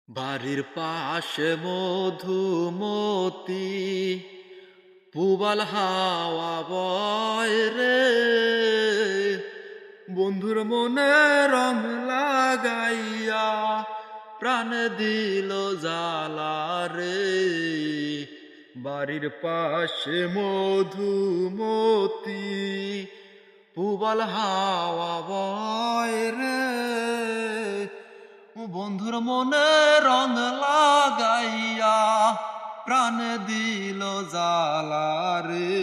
বাড়ির পাশে মধুমতি পুবাল হাওয়া বয় রে, বন্ধুর মনে রং লাগাইয়া প্রাণ দিল জ্বালা রে। বাড়ির পাশে মধুমতি পুবাল হাওয়া বয় রে, বন্ধুর মনে রং লাগাইয়া প্রাণ দিল জ্বালা রে।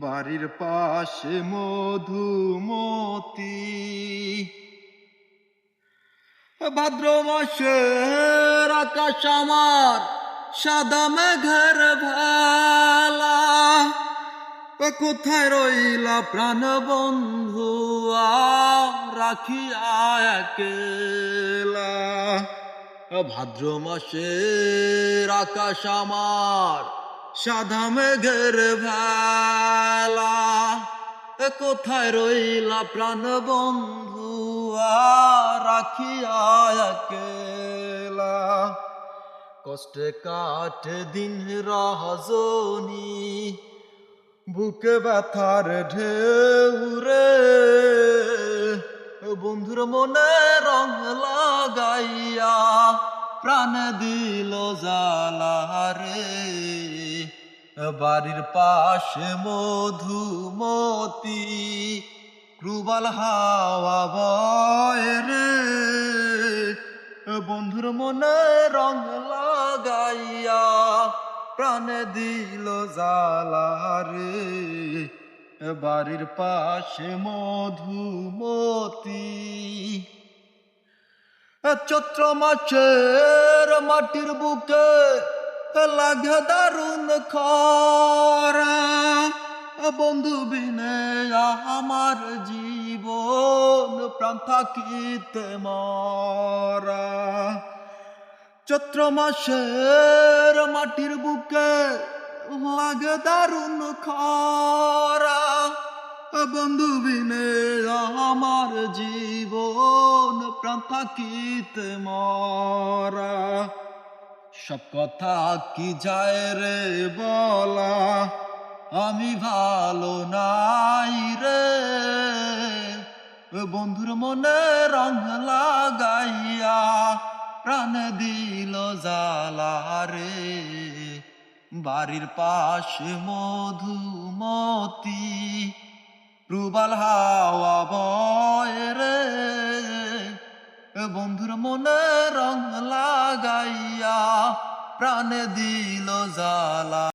বাড়ির পাশে মধুমতি ভাদ্র মাসের আকাশ আমার সাদা মেঘের ভেলা, কোথায় রইলা প্রাণ বন্ধু রাখিয়া একলা। ভাদ্র মাসের আকাশ আমার সাদা মেঘের ভেলা, কোথায় রইলা প্রাণ বন্ধু রাখিয়া একলা। কষ্টে কাটে দিন রজনী, বুকে ব্যথার ঢেউ রে, বন্ধুর মনে রং লাগাইয়া প্রাণ দিল জ্বালা রে। বাড়ির পাশে মধুমতি প্রবাল হাওয়া বয় রে, বন্ধুর মনে রং লাগাইয়া প্রাণ দিল জ্বালা রে। বাড়ির পাশে মধুমতি চৈত্র মাসের মাটির বুকে লাগে দারুণ খরা, বন্ধু বিনে আমার জীবন প্রাণ থাকিতে মরা। চৈত্র মাসের মাটির বুকে লাগে দারুণ খরা, বন্ধু বিনে আমার জীবন প্রাণ থাকিতে মরা। সব কথা কি যায় রে বলা, আমি ভালো নাই রে, বন্ধুর মনে রং লাগাইয়া প্রাণ দিল জ্বালা রে। বাড়ির পাশে মধুমতি প্রবাল হাওয়া বয় রে, বন্ধুর মনে রং লাগাইয়া প্রাণ দিল জ্বালা।